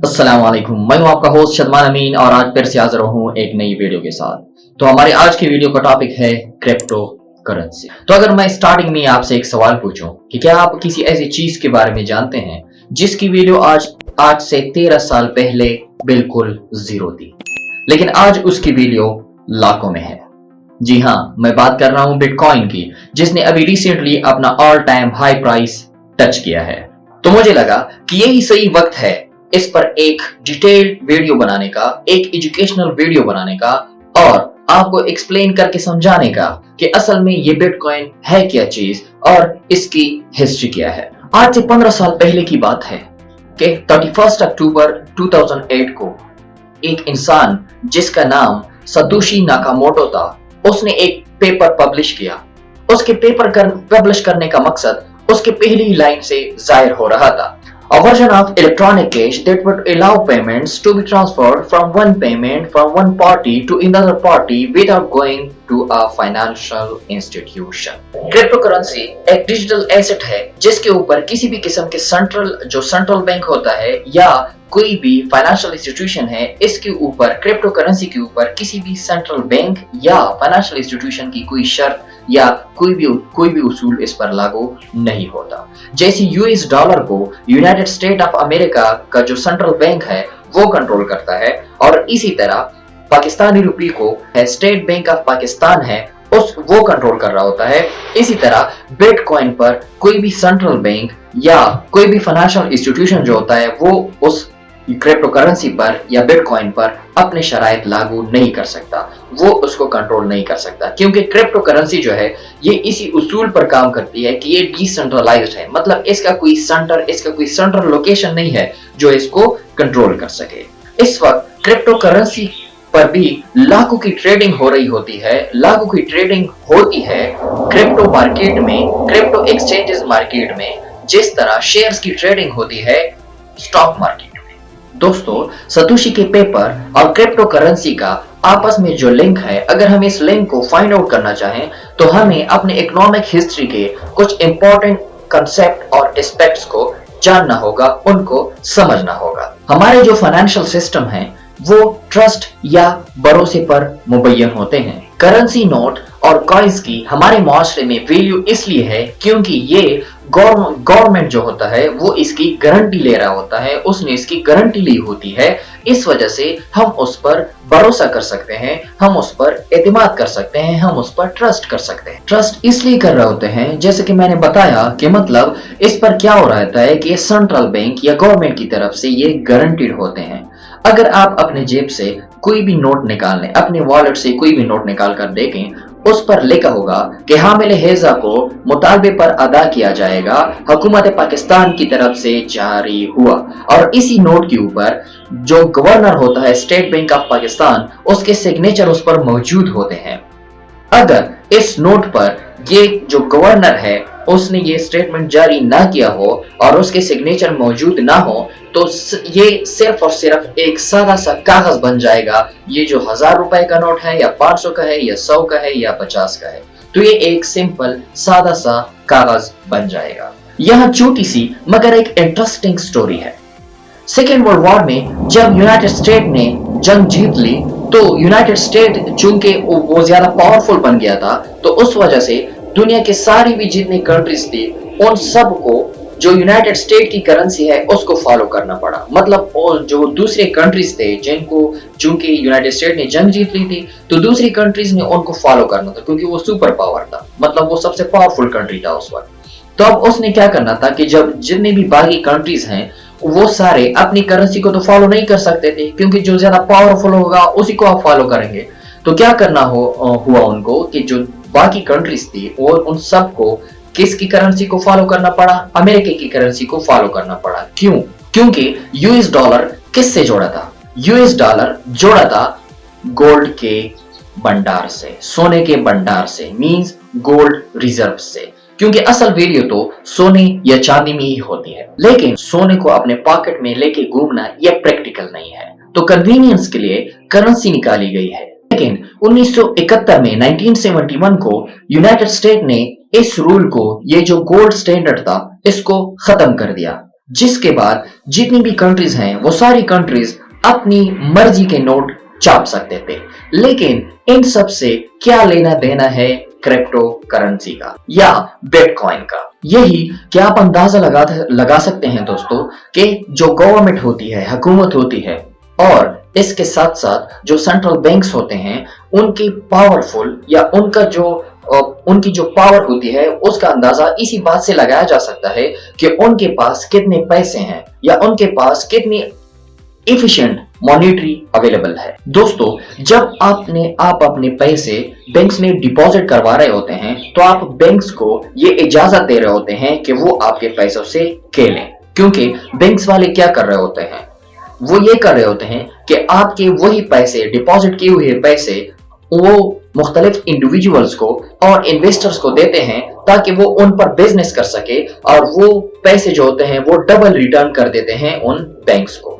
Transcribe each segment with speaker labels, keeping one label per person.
Speaker 1: अस्सलाम वालेकुम, मैं हूं आपका होस्ट शदमान अमीन और आज फिर से हाजिर हूं एक नई वीडियो के साथ। तो हमारे आज की वीडियो का टॉपिक है क्रिप्टो करेंसी। तो अगर मैं स्टार्टिंग में आपसे एक सवाल पूछूं कि क्या आप किसी ऐसी चीज के बारे में जानते हैं जिसकी वीडियो आज से 13 साल पहले बिल्कुल जीरो थी, लेकिन आज उसकी वीडियो लाखों में है। जी हाँ, मैं बात कर रहा हूं बिटकॉइन की, जिसने अभी रिसेंटली अपना all time high price touch किया है। तो मुझे लगा कि यही सही वक्त है इस पर एक डिटेल्ड वीडियो बनाने का, एक एजुकेशनल वीडियो बनाने का और आपको एक्सप्लेन करके समझाने का कि असल में ये बिटकॉइन है क्या चीज और इसकी हिस्ट्री क्या है। आज से 15 साल पहले की बात है कि 31 अक्टूबर 2008 को एक इंसान जिसका नाम सतोशी नाकामोटो था, उसने एक पेपर पब्लिश किया। उसके पेपर पब्लिश करने का मकसद उसके पहली लाइन से जाहिर हो रहा था। A version of electronic cash that would allow payments to be transferred from one party to another party without going to a financial institution. Cryptocurrency एक डिजिटल एसेट है जिसके ऊपर किसी भी किस्म के सेंट्रल बैंक होता है या कोई भी फाइनेंशियल इंस्टीट्यूशन है, इसके ऊपर क्रिप्टोकरेंसी के ऊपर किसी भी सेंट्रल बैंक या फाइनेंशियल इंस्टीट्यूशन की कोई शर्त या कोई भी उसूल इस पर लागू नहीं होता। जैसे यूएस डॉलर को यूनाइटेड स्टेट ऑफ अमेरिका का जो सेंट्रल बैंक है वो कंट्रोल करता है, और इसी तरह पाकिस्तानी रुपये को स्टेट बैंक ऑफ पाकिस्तान है वो कंट्रोल कर रहा होता है। इसी तरह बिटकॉइन पर कोई भी सेंट्रल बैंक या कोई भी फाइनेंशियल इंस्टीट्यूशन जो होता है वो उस क्रिप्टोकरेंसी पर या बिटकॉइन पर अपने शराइत लागू नहीं कर सकता, वो उसको कंट्रोल नहीं कर सकता, क्योंकि क्रिप्टोकरेंसी जो है ये इसी उसूल पर काम करती है कि ये डिसेंट्रलाइज्ड है। मतलब इसका कोई सेंट्रल लोकेशन नहीं है जो इसको कंट्रोल कर सके। इस वक्त क्रिप्टोकरेंसी पर भी लाखों की ट्रेडिंग हो रही होती है, लाखों की ट्रेडिंग होती है क्रिप्टो मार्केट में, क्रिप्टो एक्सचेंजेस मार्केट में, जिस तरह शेयर्स की ट्रेडिंग होती है स्टॉक मार्केट में। दोस्तों, सतोशी के पेपर और क्रिप्टो करेंसी का आपस में जो लिंक है, अगर हम इस लिंक को फाइंड आउट करना चाहें तो हमें अपने इकोनॉमिक हिस्ट्री के कुछ इंपॉर्टेंट कंसेप्ट और एस्पेक्ट्स को जानना होगा, उनको समझना होगा। हमारे जो फाइनेंशियल सिस्टम है वो ट्रस्ट या भरोसे पर मुबय्यन होते हैं। करेंसी नोट और कॉइन्स की हमारे माशरे में वैल्यू इसलिए है क्योंकि ये गवर्नमेंट जो होता है वो इसकी गारंटी ले रहा होता है, उसने इसकी गारंटी ली होती है। इस वजह से हम उस पर भरोसा कर सकते हैं, हम उस पर एतमाद कर सकते हैं, हम उस पर ट्रस्ट कर सकते हैं। ट्रस्ट इसलिए कर रहे होते हैं, जैसे कि मैंने बताया कि मतलब इस पर क्या हो रहता है कि सेंट्रल बैंक या गवर्नमेंट की तरफ से ये गारंटीड होते हैं। अगर आप अपने जेब से कोई भी नोट निकाल लें, अपने वॉलेट से कोई भी नोट निकाल कर देखें, उस पर लिखा होगा कि हामिल हेजा को मुतालबे पर अदा किया जाएगा, हुकूमत पाकिस्तान की तरफ से जारी हुआ। और इसी नोट के ऊपर जो गवर्नर होता है स्टेट बैंक ऑफ पाकिस्तान, उसके सिग्नेचर उस पर मौजूद होते हैं। अगर इस नोट पर ये जो गवर्नर है उसने ये स्टेटमेंट जारी ना किया हो और उसके सिग्नेचर मौजूद ना हो तो ये सिर्फ और सिर्फ एक सादा सा कागज बन जाएगा। ये जो 1000 रुपए का नोट है या 500 का है या 100 का है या 50 का है, तो ये एक सिंपल सादा सा कागज बन जाएगा। यहाँ छोटी सी मगर एक इंटरेस्टिंग स्टोरी है। सेकेंड वर्ल्ड वॉर में जब यूनाइटेड स्टेट ने जंग जीत ली तो यूनाइटेड स्टेट चूंकि वो ज्यादा पावरफुल बन गया था, तो उस वजह से दुनिया के सारी भी जितनी कंट्रीज थी उन सब को जो यूनाइटेड स्टेट की करेंसी है उसको फॉलो करना पड़ा। मतलब जो दूसरे कंट्रीज थे जिनको चूंकि यूनाइटेड स्टेट ने जंग जीत ली थी तो दूसरी कंट्रीज ने उनको फॉलो करना था, क्योंकि वो सुपर पावर था, मतलब वो सबसे पावरफुल कंट्री था उस वक्त। तो अब उसने क्या करना था कि जब जितने भी बाकी कंट्रीज हैं वो सारे अपनी करेंसी को तो फॉलो नहीं कर सकते थे, क्योंकि जो ज्यादा पावरफुल होगा उसी को आप फॉलो करेंगे। तो क्या करना हुआ उनको कि जो बाकी कंट्रीज थी और उन सबको किसकी करेंसी को फॉलो करना पड़ा? अमेरिका की करेंसी को फॉलो करना पड़ा। क्यों? क्योंकि यूएस डॉलर किससे जोड़ा था? यूएस डॉलर जोड़ा था गोल्ड के भंडार से, सोने के भंडार से, मींस गोल्ड रिजर्व से, क्योंकि असल वैल्यू तो सोने या चांदी में ही होती है, लेकिन सोने को अपने पॉकेट में लेके घूमना यह प्रैक्टिकल नहीं है, तो कन्वीनियंस के लिए करेंसी निकाली गई है। लेकिन 1971 में 1971 को यूनाइटेड स्टेट ने इस रूल को, ये जो गोल्ड स्टैंडर्ड था, इसको खत्म कर दिया। जिसके बाद जितनी भी कंट्रीज हैं वो सारी कंट्रीज अपनी मर्जी के नोट छाप सकते थे। लेकिन इन सब से क्या लेना देना है क्रिप्टो करेंसी का या बिटकॉइन का? यही कि आप अंदाजा लगा सकते हैं दोस्तों कि जो गवर्नमेंट होती है, हुकूमत होती है, और इसके साथ साथ जो सेंट्रल बैंक्स होते हैं, उनकी पावरफुल या उनकी जो पावर होती है उसका अंदाजा इसी बात से लगाया जा सकता है कि उनके पास कितने पैसे हैं या उनके पास कितनी एफिशिएंट मॉनेटरी अवेलेबल है। दोस्तों, जब आप अपने पैसे बैंक्स में डिपॉजिट करवा रहे होते हैं तो आप बैंक्स को ये इजाजत दे रहे होते हैं कि वो आपके पैसों से खेलें, क्योंकि बैंक्स वाले क्या कर रहे होते हैं, वो ये कर रहे होते हैं कि आपके वही पैसे, डिपॉजिट किए हुए पैसे, वो मुख्तलिफ इंडिविजुअल्स को और इन्वेस्टर्स को देते हैं ताकि वो उन पर बिजनेस कर सके, और वो पैसे जो होते हैं वो डबल रिटर्न कर देते हैं उन बैंक्स को।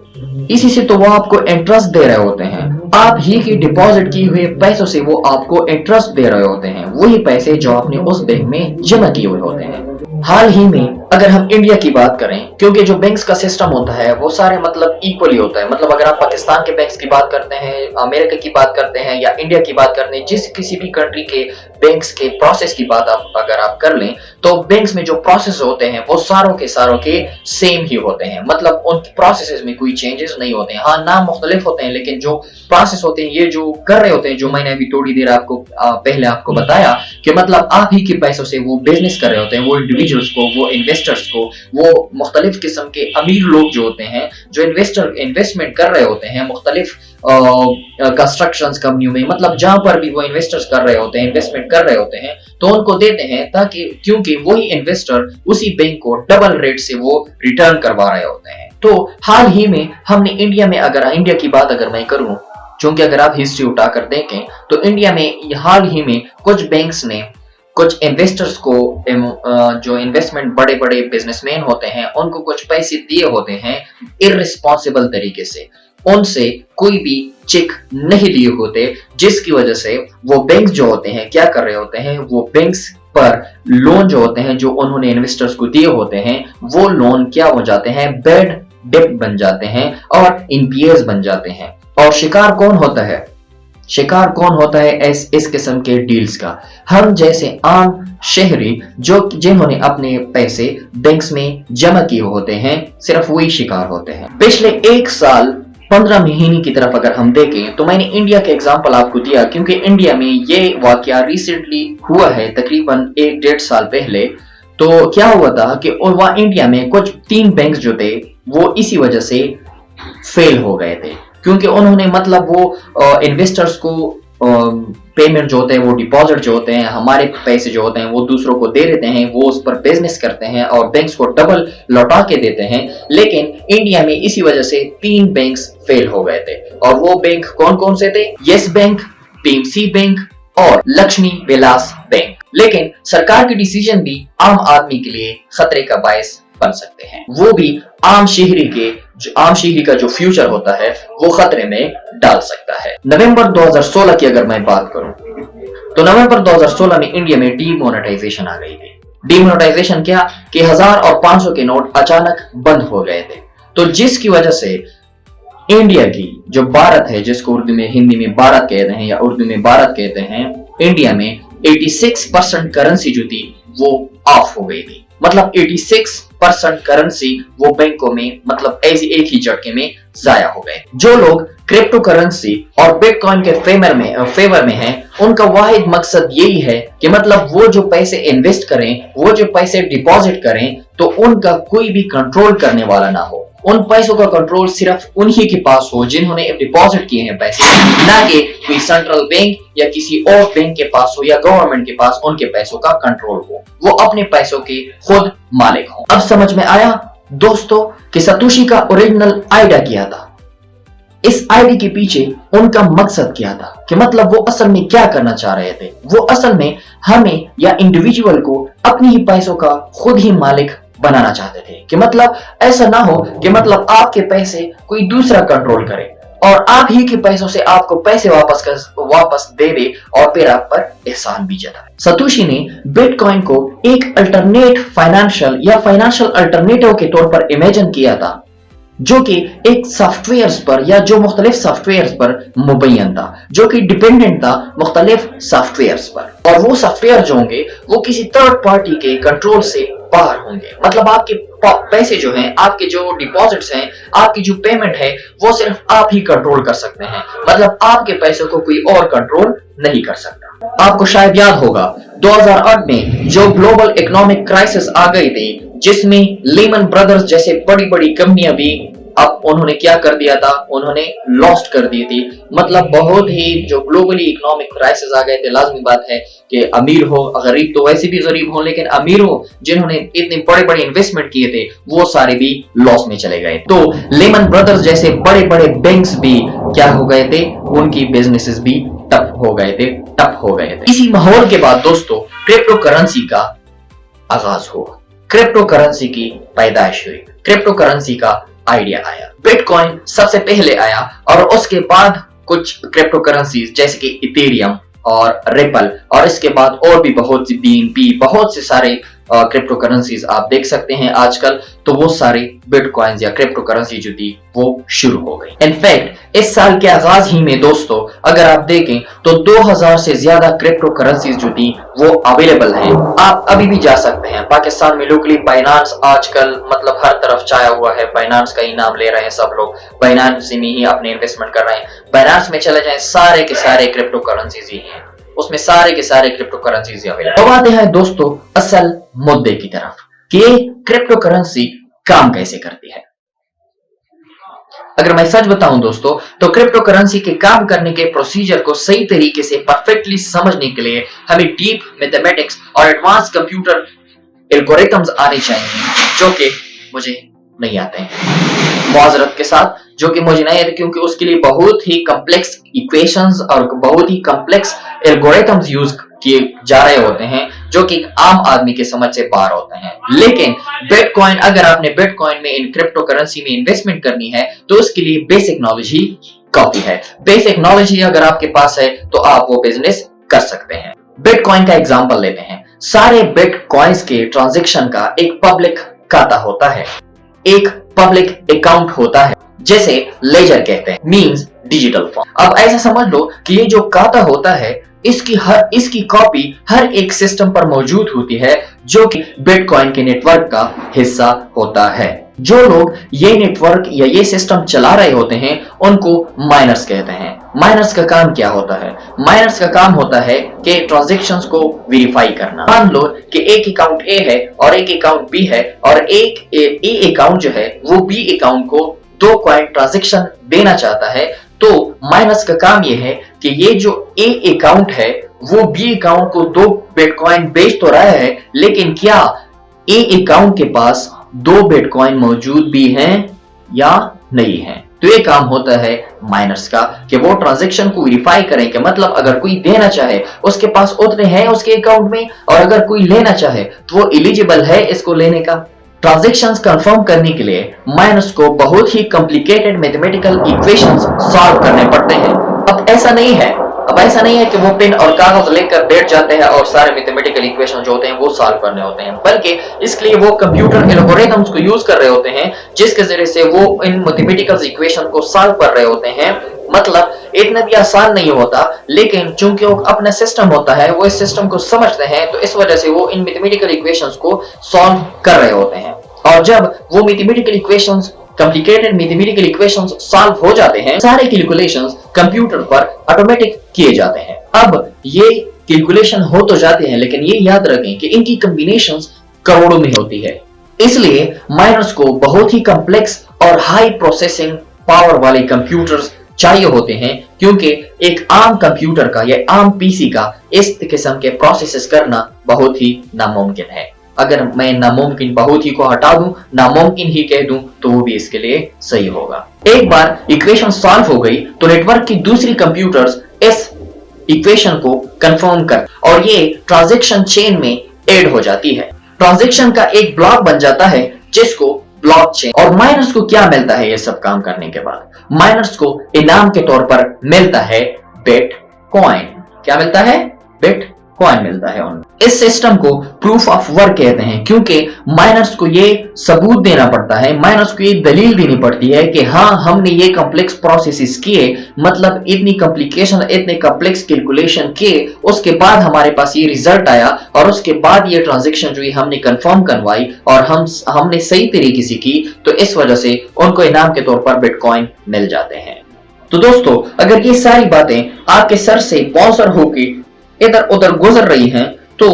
Speaker 1: इसी से तो वो आपको इंटरेस्ट दे रहे होते हैं। आप ही की डिपॉजिट किए हुए पैसों से वो आपको इंटरेस्ट दे रहे होते हैं, वही पैसे जो आपने उस बैंक में जमा किए हुए होते हैं। हाल ही में अगर हम इंडिया की बात करें, क्योंकि जो बैंक्स का सिस्टम होता है वो सारे मतलब इक्वली होता है, मतलब अगर आप पाकिस्तान के बैंक्स की बात करते हैं, अमेरिका की बात करते हैं या इंडिया की बात करते हैं, जिस किसी भी कंट्री के बैंक्स के प्रोसेस की बात अगर आप कर लें तो बैंक्स में जो प्रोसेस होते हैं वो सारों के सेम ही होते हैं, मतलब उन प्रोसेस में कोई चेंजेस नहीं होते हैं। हाँ, नाम मुख्तलिफ होते हैं, लेकिन जो प्रोसेस होते हैं, ये जो कर रहे होते हैं, जो मैंने अभी थोड़ी देर पहले आपको बताया कि मतलब आप ही के पैसों से वो बिजनेस कर रहे होते हैं, वो इंडिविजुअल्स को, वो इन्वेस्टर्स को, वो मुख्तलिफ किस्म के अमीर लोग जो होते हैं, जो इन्वेस्टमेंट कर रहे होते हैं मुख्तलिफ कंस्ट्रक्शन कंपनियों में, मतलब जहां पर भी वो इन्वेस्टर्स कर रहे होते हैं, इन्वेस्टमेंट कर रहे होते हैं, तो उनको देते हैं ताकि, क्योंकि वही इन्वेस्टर उसी बैंक को डबल रेट से वो रिटर्न करवा रहे होते हैं। तो हाल ही में हमने इंडिया की बात अगर मैं करूं, क्योंकि अगर आप हिस्ट्री उठाकर देखें तो इंडिया में हाल ही में कुछ बैंक्स ने कुछ इन्वेस्टर्स को, जो इन्वेस्टमेंट बड़े बड़े बिजनेसमैन होते हैं, उनको कुछ पैसे दिए होते हैं इररिस्पॉन्सिबल तरीके से, उनसे कोई भी चेक नहीं लिए होते, जिसकी वजह से वो बैंक्स जो होते हैं क्या कर रहे होते हैं, वो बैंक्स पर लोन जो होते हैं जो उन्होंने इन्वेस्टर्स को दिए होते हैं, वो लोन क्या हो जाते हैं, बैड डेब्ट बन जाते हैं और एनपीएस बन जाते हैं। और शिकार कौन होता है इस किस्म के डील्स का? हम जैसे आम शहरी जिन्होंने अपने पैसे बैंक्स में जमा किए होते हैं, सिर्फ वही शिकार होते हैं। पिछले 1 साल 15 महीने की तरफ अगर हम देखें तो मैंने इंडिया के एग्जांपल आपको दिया, क्योंकि इंडिया में ये वाकया रिसेंटली हुआ है, तकरीबन 1-1.5 साल पहले। तो क्या हुआ था कि वहां इंडिया में कुछ 3 बैंक जो थे वो इसी वजह से फेल हो गए थे, क्योंकि उन्होंने मतलब वो इन्वेस्टर्स को पेमेंट जो होते हैं, वो डिपॉजिट जो होते हैं, हमारे पैसे जो होते हैं वो दूसरों को दे देते हैं, वो उस पर बिजनेस करते हैं और बैंक्स को डबल लौटा के देते हैं। लेकिन इंडिया में इसी वजह से 3 बैंक्स फेल हो गए थे, और वो बैंक कौन कौन से थे? यस बैंक, पीएमसी बैंक और लक्ष्मी विलास बैंक। लेकिन सरकार के डिसीजन भी आम आदमी के लिए खतरे का बायस बन सकते हैं, वो भी आम शहरी का जो फ्यूचर होता है वो खतरे में डाल सकता है। नवंबर 2016 की अगर मैं बात करूं तो नवंबर 2016 में इंडिया में डीमोनेटाइजेशन आ गई थी। डीमोनेटाइजेशन क्या कि 1000 और 500 के नोट अचानक बंद हो गए थे, तो जिसकी वजह से इंडिया की जो भारत है, जिसको उर्दू में, हिंदी में भारत कहते हैं या उर्दू में भारत कहते हैं, इंडिया में 86% करेंसी जो थी वो ऑफ हो गई थी। मतलब 86% करेंसी वो बैंकों में मतलब ऐसी एक ही झटके में जाया हो गए। जो लोग क्रिप्टो करेंसी और बिटकॉइन के फेवर में हैं, उनका वाहिद मकसद यही है कि मतलब वो जो पैसे इन्वेस्ट करें, वो जो पैसे डिपॉजिट करें, तो उनका कोई भी कंट्रोल करने वाला ना हो। उन पैसों का कंट्रोल सिर्फ उन्हीं के पास हो जिन्होंने डिपॉजिट किए हैं पैसे, ना कि कोई सेंट्रल बैंक या किसी और बैंक के पास हो या गवर्नमेंट के पास उनके पैसों का कंट्रोल हो, वो अपने पैसों के खुद मालिक हो। अब समझ में आया दोस्तों कि सतोशी का ओरिजिनल आइडिया क्या था, इस आइडिया के पीछे उनका मकसद क्या था, कि मतलब वो असल में क्या करना चाह रहे थे। वो असल में हमें या इंडिविजुअल को अपने ही पैसों का खुद ही मालिक बनाना चाहते थे, कि मतलब ऐसा ना हो कि मतलब आपके पैसे कोई दूसरा कंट्रोल करे और आप ही के पैसों से आपको पैसे वापस दे दे और फिर आप पर एहसान भी जताए। सतोशी ने बिटकॉइन को एक अल्टरनेट फाइनेंशियल या फाइनेंशियल अल्टरनेटिव के तौर पर इमेजिन किया था, जो कि एक सॉफ्टवेयर्स पर या जो मुख्तलिफ सॉफ्टवेयर्स पर मुबैयन था, जो कि डिपेंडेंट था मुख्तलिफ सॉफ्टवेयर्स पर, और वो सॉफ्टवेयर जो होंगे वो किसी थर्ड पार्टी के कंट्रोल से बाहर होंगे। मतलब आपके पैसे जो हैं, आपके जो डिपॉजिट्स हैं, आपकी जो पेमेंट है, वो सिर्फ आप ही कंट्रोल कर सकते हैं। मतलब आपके पैसों को कोई और कंट्रोल नहीं कर सकता। आपको शायद याद होगा 2008 में जो ग्लोबल इकोनॉमिक क्राइसिस आ गई थी, जिसमें लेमन ब्रदर्स जैसे बड़ी बड़ी कंपनियां भी अब उन्होंने क्या कर दिया था, उन्होंने लॉस्ट कर दी थी। मतलब बहुत ही जो ग्लोबली इकोनॉमिक क्राइसिस आ गए थे, लाजमी बात है कि अमीर हो, गरीब तो वैसे भी गरीब हो, लेकिन अमीर हो जिन्होंने इतने बड़े बड़े इन्वेस्टमेंट किए थे, वो सारे भी लॉस में चले गए। तो लेमन ब्रदर्स जैसे बड़े बड़े बैंक्स भी क्या हो गए थे, उनकी बिजनेसेस भी ठप हो गए थे। इसी माहौल के बाद दोस्तों क्रिप्टो करेंसी का आगाज हुआ, क्रिप्टो करेंसी की पैदाइश हुई, क्रिप्टो करेंसी का आइडिया आया। बिटकॉइन सबसे पहले आया और उसके बाद कुछ क्रिप्टो करेंसीज जैसे कि इथेरियम और रिपल, और इसके बाद और भी बहुत सी BNB, बहुत से सारे क्रिप्टो करेंसीज आप देख सकते हैं आजकल। तो वो सारे बिटकॉइंस या क्रिप्टो करेंसी जो थी वो शुरू हो गई। इनफैक्ट इस साल के आगाज ही में दोस्तों अगर आप देखें तो 2000 से ज्यादा क्रिप्टो करेंसीज जो थी वो अवेलेबल हैं। आप अभी भी जा सकते हैं। पाकिस्तान में लोकली बाइनांस आजकल मतलब हर तरफ छाया हुआ है, बाइनांस का ही नाम ले रहे हैं सब लोग, बाइनांस में ही अपने इन्वेस्टमेंट कर रहे हैं। बाइनांस में चले जाएं, सारे के सारे क्रिप्टो करेंसीज ही हैं, उसमें सारे के सारे क्रिप्टो करेंसीज अवेलेबल। अब आते हैं दोस्तों असल मुद्दे की तरफ कि क्रिप्टो करेंसी काम कैसे करती है। अगर मैं सच बताऊं दोस्तों तो क्रिप्टो करेंसी के काम करने के प्रोसीजर को सही तरीके से परफेक्टली समझने के लिए हमें डीप मैथमेटिक्स और एडवांस कंप्यूटर एल्गोरिथम्स आने चाहिए, जो कि मुझे नहीं आते हैं माजरत के साथ, जो कि मुझे नहीं आते क्योंकि उसके लिए बहुत ही कॉम्प्लेक्स इक्वेशंस और बहुत ही कॉम्प्लेक्स एल्गोरिथम्स यूज किए जा रहे होते हैं, जो कि आम आदमी के समझ से बाहर होते हैं। लेकिन बिटकॉइन, अगर आपने बिटकॉइन में इन क्रिप्टो करेंसी में इन्वेस्टमेंट करनी है तो उसके लिए बेसिक नॉलेज ही काफी है। बेसिक नॉलेज ही अगर आपके पास है तो आप वो बिजनेस कर सकते हैं। बिटकॉइन का एग्जांपल लेते हैं। सारे बिटकॉइंस के ट्रांजैक्शन का एक पब्लिक खाता होता है, एक पब्लिक अकाउंट होता है, जैसे लेजर कहते हैं, मींस डिजिटल फॉर्म। अब ऐसा समझ लो कि ये जो खाता होता है इसकी कॉपी हर एक सिस्टम पर मौजूद होती है, जो कि बिटकॉइन के नेटवर्क का हिस्सा होता है। जो लोग ये नेटवर्क या ये सिस्टम चला रहे होते हैं उनको माइनर्स कहते हैं। माइनर्स का काम क्या होता है? माइनर्स का काम होता है कि ट्रांजैक्शंस को वेरीफाई करना। मान लो कि एक अकाउंट ए है और एक अकाउंट बी है, और एक ए अकाउंट जो है वो बी अकाउंट को 2 कॉइन ट्रांजैक्शन देना चाहता है। तो माइनस का काम यह है कि ये जो ए अकाउंट है वो बी अकाउंट को 2 बिटकॉइन बेच तो रहा है, लेकिन क्या ए अकाउंट के पास 2 बिटकॉइन मौजूद भी हैं या नहीं है? तो ये काम होता है माइनर्स का कि वो ट्रांजैक्शन को वेरीफाई करें कि मतलब अगर कोई देना चाहे उसके पास उतने हैं उसके अकाउंट में, और अगर कोई लेना चाहे तो वो एलिजिबल है इसको लेने का। ट्रांजैक्शंस कंफर्म करने के लिए माइनर्स को बहुत ही कॉम्प्लिकेटेड मैथमेटिकल इक्वेशंस सॉल्व करने पड़ते हैं। अब ऐसा नहीं है कि वो पेन और कागज लेकर बैठ जाते हैं और सारे मैथमेटिकल इक्वेशन जो होते हैं वो सॉल्व करने होते हैं, बल्कि इसके लिए वो कंप्यूटर एल्गोरिथम्स को यूज कर रहे होते हैं, जिसके जरिए से वो इन मैथमेटिकल इक्वेशन को सॉल्व कर रहे होते हैं। मतलब इतना भी आसान नहीं होता, लेकिन चूंकि वो अपना सिस्टम होता है, वो इस सिस्टम को समझते हैं, तो इस वजह से वो इन मैथमेटिकल इक्वेशंस को सॉल्व कर रहे होते हैं। और जब वो mathematical equations, complicated mathematical equations solve हो जाते हैं, सारे कैलकुलेशंस कंप्यूटर पर ऑटोमेटिक किए जाते हैं। अब ये कैलकुलेशन हो तो जाते हैं, लेकिन ये याद रखें कि इनकी कॉम्बिनेशंस करोड़ों में होती है। इसलिए माइनर्स को बहुत ही कॉम्प्लेक्स और हाई प्रोसेसिंग पावर वाले कंप्यूटर्स चाहिए होते हैं, क्योंकि एक आम कंप्यूटर का या आम पीसी का इस किस्म के प्रोसेसेस करना बहुत ही नामुमकिन है। अगर मैं नामुमकिन बहुत ही को हटा दूं, नामुमकिन ही कह दूं, तो वो भी इसके लिए सही होगा। एक बार इक्वेशन सॉल्व हो गई तो नेटवर्क की दूसरी कंप्यूटर्स इस इक्वेशन को कंफर्म कर और ये ट्रांजैक्शन चेन में ऐड हो जाती है। ट्रांजैक्शन का एक ब्लॉक बन जाता है जिसको ब्लॉकचेन। और माइनर्स को क्या मिलता है ये सब काम करने के बाद? माइनर्स को इनाम के तौर पर मिलता है बिटकॉइन। क्या मिलता है? बिटकॉइन मिलता है उन्हें। इस सिस्टम को प्रूफ ऑफ वर्क कहते हैं, क्योंकि माइनर्स को ये सबूत देना पड़ता है, माइनर्स को ये दलील देनी पड़ती है कि हाँ, हमने ये कॉम्प्लेक्स प्रोसेसेस किए, मतलब इतनी कॉम्प्लिकेशन, इतने कॉम्प्लेक्स कैलकुलेशन किए, उसके बाद हमारे पास ये रिजल्ट आया, और उसके बाद ये ट्रांजैक्शन जो है हमने कंफर्म करवाई और हमने सही तरीके से की, तो इस वजह से उनको इनाम के तौर पर बिटकॉइन मिल जाते हैं। तो दोस्तों, अगर ये सारी बातें आपके सर से बाउंसर होकर इधर उधर गुजर रही हैं, तो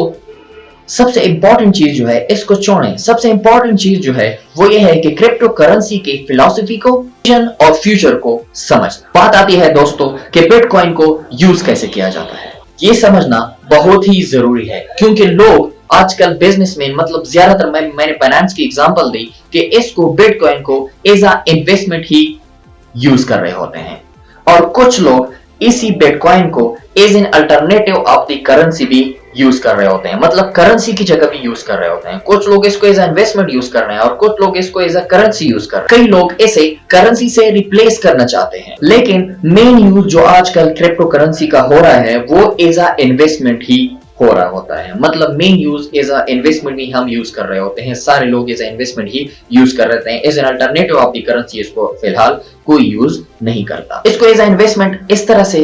Speaker 1: सबसे इंपॉर्टेंट चीज जो है इसको छोड़ें। सबसे इंपॉर्टेंट चीज जो है वो ये है कि क्रिप्टो करेंसी की फिलॉसफी को, विजन और फ्यूचर को समझना। बात आती है दोस्तों कि बिटकॉइन को यूज कैसे किया जाता है। ये समझना बहुत ही जरूरी है, क्योंकि लोग आजकल बिजनेस में, मतलब ज्यादातर मैंने फाइनेंस की एग्जांपल दी कि इसको, बिटकॉइन को एज अ इन्वेस्टमेंट ही यूज कर रहे होते हैं, और कुछ लोग इसी बिटकॉइन को as an alternative of the currency भी यूज कर रहे होते हैं, मतलब करेंसी की जगह भी यूज कर रहे होते हैं। कुछ लोग इसको एज इन्वेस्टमेंट यूज कर रहे हैं और कुछ लोग इसको एज अ करेंसी यूज कर रहे हैं। कई लोग इसे करेंसी से रिप्लेस करना चाहते हैं, लेकिन मेन यूज जो आजकल क्रिप्टो करेंसी का हो रहा है वो एज अ इन्वेस्टमेंट ही हो रहा होता है। मतलब main use as a investment ही हम यूज कर रहे होते हैं। सारे लोग एज अ इन्वेस्टमेंट ही यूज कर रहे हैं। As an alternative of the currency इसको फिलहाल कोई यूज नहीं करता। इसको एज अ इन्वेस्टमेंट इस तरह से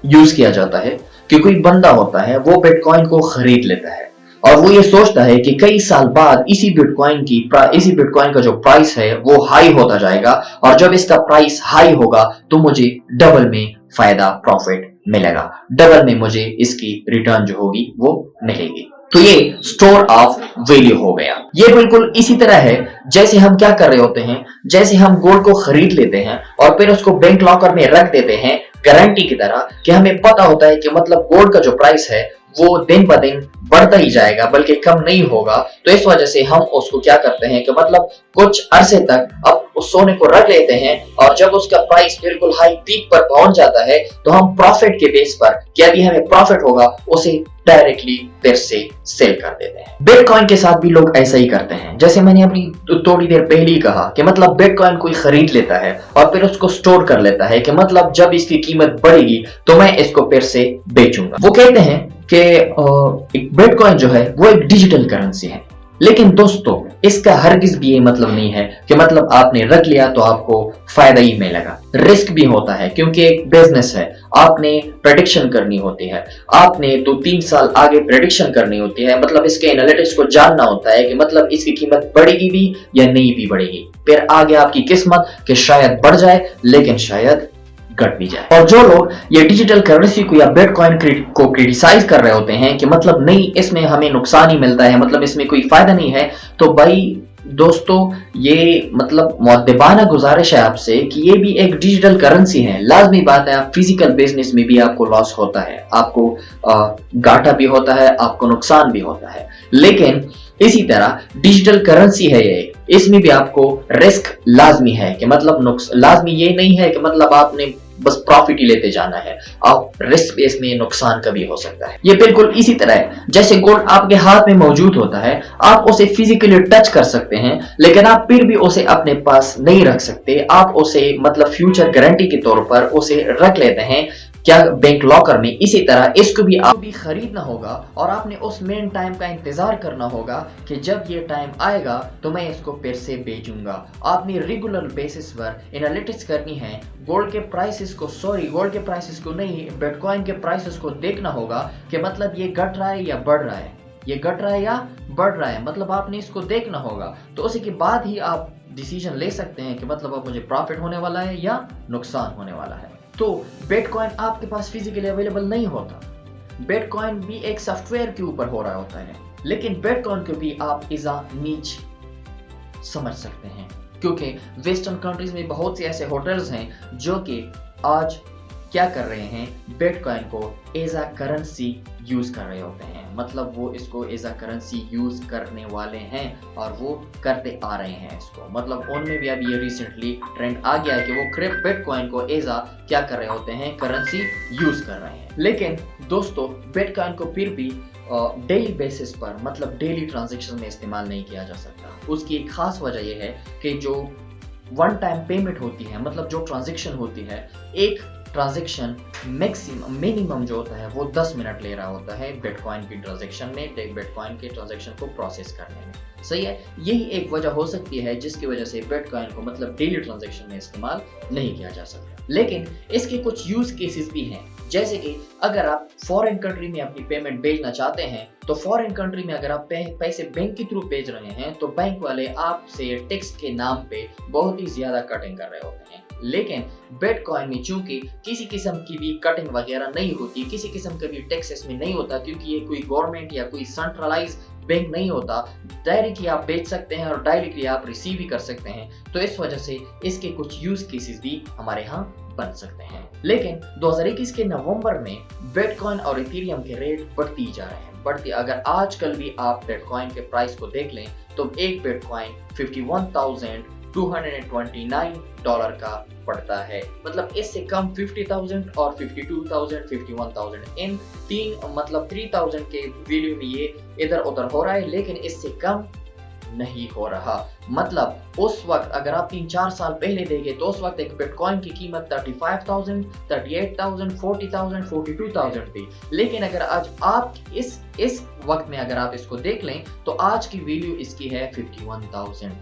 Speaker 1: यूज किया जाता है कि कोई बंदा होता है, वो बिटकॉइन को खरीद लेता है और वो ये सोचता है कि कई साल बाद इसी बिटकॉइन का जो प्राइस है वो हाई होता जाएगा, और जब इसका प्राइस हाई होगा तो मुझे डबल में फायदा, प्रॉफिट मिलेगा, डबल में मुझे इसकी रिटर्न जो होगी वो मिलेगी। तो ये स्टोर ऑफ वैल्यू हो गया। ये बिल्कुल इसी तरह है जैसे हम क्या कर रहे होते हैं, जैसे हम गोल्ड को खरीद लेते हैं और फिर उसको बैंक लॉकर में रख देते हैं गारंटी की तरह, कि हमें पता होता है कि मतलब गोल्ड का जो प्राइस है वो दिन ब दिन बढ़ता ही जाएगा, बल्कि कम नहीं होगा। तो इस वजह से हम उसको क्या करते हैं कि मतलब कुछ अरसे तक अब उस सोने को रख लेते हैं, और जब उसका प्राइस बिल्कुल हाई पीक पर पहुंच जाता है तो हम प्रॉफिट के बेस पर, कि अभी हमें प्रॉफिट होगा, उसे डायरेक्टली फिर से सेल कर देते हैं। बिटकॉइन के साथ भी लोग ऐसा ही करते हैं। जैसे मैंने अपनी थोड़ी देर पहले ही कहा कि मतलब बिटकॉइन कोई खरीद लेता है और फिर उसको स्टोर कर लेता है कि मतलब जब इसकी कीमत बढ़ेगी तो मैं इसको फिर से बेचूंगा। वो कहते हैं कि बिटकॉइन जो है वो एक डिजिटल करेंसी है, लेकिन दोस्तों इसका हरगिज भी ये मतलब नहीं है कि मतलब आपने रख लिया तो आपको फायदा ही मिलेगा। रिस्क भी होता है, क्योंकि एक बिजनेस है, आपने प्रेडिक्शन करनी होती है, आपने 2-3 साल आगे प्रेडिक्शन करनी होती है, मतलब इसके एनालिटिक्स को जानना होता है कि मतलब इसकी कीमत बढ़ेगी भी या नहीं भी बढ़ेगी। फिर आगे आपकी किस्मत कि शायद बढ़ जाए लेकिन शायद घट भी जाए। और जो लोग ये डिजिटल करेंसी को या बिटकॉइन को क्रिटिसाइज कर रहे होते हैं कि मतलब नहीं, इसमें हमें नुकसान ही मिलता है, मतलब इसमें कोई फायदा नहीं है, तो भाई दोस्तों ये मतलब मुअद्दिबाना गुजारिश है आपसे कि ये भी एक डिजिटल करेंसी है। लाजमी बात है, आप फिजिकल बिजनेस में भी आपको लॉस होता है, आपको घाटा भी होता है, आपको नुकसान भी होता है, लेकिन इसी तरह डिजिटल करेंसी है ये, इसमें भी आपको रिस्क लाजमी है कि मतलब लाजमी ये नहीं है कि मतलब आपने बस प्रॉफिट ही लेते जाना है, आप रिस्क बेस में नुकसान का भी हो सकता है। ये बिल्कुल इसी तरह है जैसे गोल्ड आपके हाथ में मौजूद होता है, आप उसे फिजिकली टच कर सकते हैं, लेकिन आप फिर भी उसे अपने पास नहीं रख सकते। आप उसे मतलब फ्यूचर गारंटी के तौर पर उसे रख लेते हैं क्या बैंक लॉकर में। इसी तरह इसको भी आप भी खरीदना होगा और आपने उस मेन टाइम का इंतजार करना होगा कि जब ये टाइम आएगा तो मैं इसको फिर से बेचूंगा। आपने रेगुलर बेसिस पर एनालिटिक्स करनी है, गोल्ड के प्राइसेस को नहीं, बिटकॉइन के प्राइसेस को देखना होगा कि मतलब ये घट रहा है या बढ़ रहा है, ये घट रहा है या बढ़ रहा है, मतलब आपने इसको देखना होगा। तो उसी के बाद ही आप डिसीजन ले सकते हैं कि मतलब अब मुझे प्रॉफिट होने वाला है या नुकसान होने वाला है। तो बिटकॉइन आपके पास फिजिकली अवेलेबल नहीं होता, बिटकॉइन भी एक सॉफ्टवेयर के ऊपर हो रहा होता है, लेकिन बिटकॉइन को भी आप इज़ अ नीच समझ सकते हैं, क्योंकि वेस्टर्न कंट्रीज में बहुत से ऐसे होटल्स हैं जो कि आज क्या कर रहे हैं, बिटकॉइन को एज अ करेंसी यूज कर रहे होते हैं, मतलब वो इसको एज अ करेंसी यूज करने वाले हैं और वो करते आ रहे हैं इसको। मतलब उनमें भी अभी ये रिसेंटली ट्रेंड आ गया है कि वो बिटकॉइन को एज अ क्या कर रहे होते हैं, करेंसी यूज कर रहे हैं। लेकिन दोस्तों बिटकॉइन को फिर भी डेली बेसिस पर, मतलब डेली ट्रांजैक्शन में इस्तेमाल नहीं किया जा सकता। उसकी एक खास वजह यह है कि जो वन टाइम पेमेंट होती है, मतलब जो ट्रांजैक्शन होती है, एक ट्रांजैक्शन मिनिमम जो होता है वो 10 मिनट ले रहा होता है बिटकॉइन की ट्रांजैक्शन में, बिटकॉइन के ट्रांजैक्शन को प्रोसेस करने में। सही है, यही एक वजह हो सकती है जिसकी वजह से बिटकॉइन को मतलब डेली ट्रांजैक्शन में इस्तेमाल नहीं किया जा सकता। लेकिन इसके कुछ यूज केसेस भी हैं, जैसे कि अगर आप फॉरेन कंट्री में अपनी पेमेंट भेजना चाहते हैं तो फॉरेन कंट्री में अगर आप पैसे बैंक के थ्रू भेज रहे हैं तो बैंक वाले आपसे टैक्स के नाम पे बहुत ही ज्यादा कटिंग कर रहे होते हैं। लेकिन बिटकॉइन में चूंकि किसी किस्म की भी कटिंग वगैरह नहीं होती, किसी किस्म का भी टैक्स इसमें नहीं होता, क्योंकि ये कोई गवर्नमेंट या कोई सेंट्रलाइज बैंक नहीं होता, डायरेक्टली आप बेच सकते हैं और डायरेक्टली आप रिसीव भी कर सकते हैं। तो इस वजह से इसके कुछ यूज केसेस भी हमारे यहाँ बन सकते हैं। लेकिन 2021 के नवंबर में बिटकॉइन और इथेरियम के रेट बढ़ती जा रहे हैं। अगर आजकल भी आप बिटकॉइन के प्राइस को देख लें तो एक बिटकॉइन 51,229 डॉलर का पड़ता है, मतलब इससे कम 50,000 और 52,000, 51,000 इन तीन मतलब 3,000 के वैल्यू में ये इधर उधर हो रहा है, लेकिन इससे कम नहीं हो रहा। मतलब उस वक्त अगर आप 3-4 साल पहले देखें तो उस वक्त एक बिटकॉइन की कीमत 35,000, 38,000, 40,000, 42,000 थी। लेकिन अगर आज आप इस वक्त में अगर आप इसको देख लें तो आज की वैल्यू इसकी है 51,000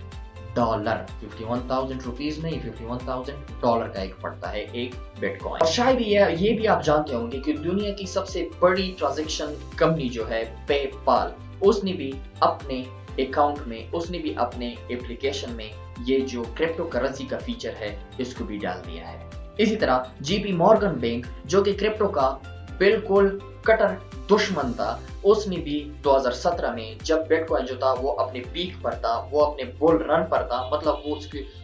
Speaker 1: डॉलर, 51,000 रुपीज नहीं, 51,000 डॉलर का एक पड़ता है एक बिटकॉइन। और शायद ये भी आप जानते होंगे कि दुनिया की सबसे बड़ी ट्रांजैक्शन कंपनी जो है पेपाल, उसने भी अपने अकाउंट में, उसने भी अपने एप्लीकेशन में ये जो क्रिप्टो करेंसी का फीचर है इसको भी डाल दिया है। इसी तरह जीपी मॉर्गन बैंक जो कि क्रिप्टो का बिल्कुल कट्टर दुश्मन था, उसने भी 2017 में जब बिटकॉइन जो था वो अपने पीक पर था, वो अपने बुल रन पर था, मतलब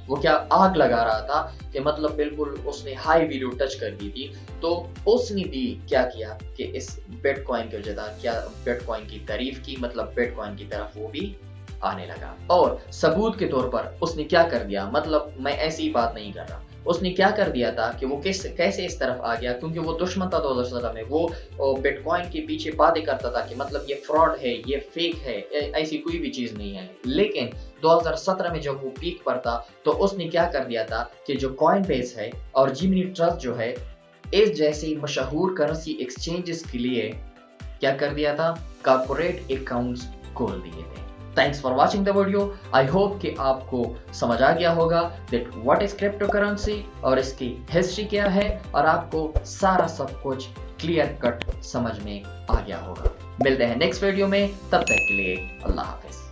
Speaker 1: वो क्या आग लगा रहा था कि मतलब बिल्कुल उसने हाई वैल्यू टच कर दी थी, तो उसने भी क्या किया कि इस बिटकॉइन की वजह क्या बिटकॉइन की तारीफ की, मतलब बिटकॉइन की तरफ वो भी आने लगा। और सबूत के तौर पर उसने क्या कर दिया, मतलब मैं ऐसी बात नहीं कर रहा, उसने क्या कर दिया था कि वो कैसे इस तरफ आ गया, क्योंकि वो दुश्मन था 2017 में, वो बिटकॉइन के पीछे बातें करता था कि मतलब ये फ्रॉड है, ये फेक है, ऐसी कोई भी चीज नहीं है। लेकिन 2017 में जब वो पीक पर था तो उसने क्या कर दिया था कि जो कॉइनबेस है और जिमिनी ट्रस्ट जो है, इस जैसे मशहूर करेंसी एक्सचेंजेस के लिए क्या कर दिया था, कॉर्पोरेट अकाउंट्स खोल दिए थे। Thanks for watching the video. I hope कि आपको समझ आ गया होगा that what is crypto currency और इसकी हिस्ट्री क्या है, और आपको सारा सब कुछ क्लियर कट समझ में आ गया होगा। मिलते हैं नेक्स्ट वीडियो में, तब तक के लिए अल्लाह हाफिज।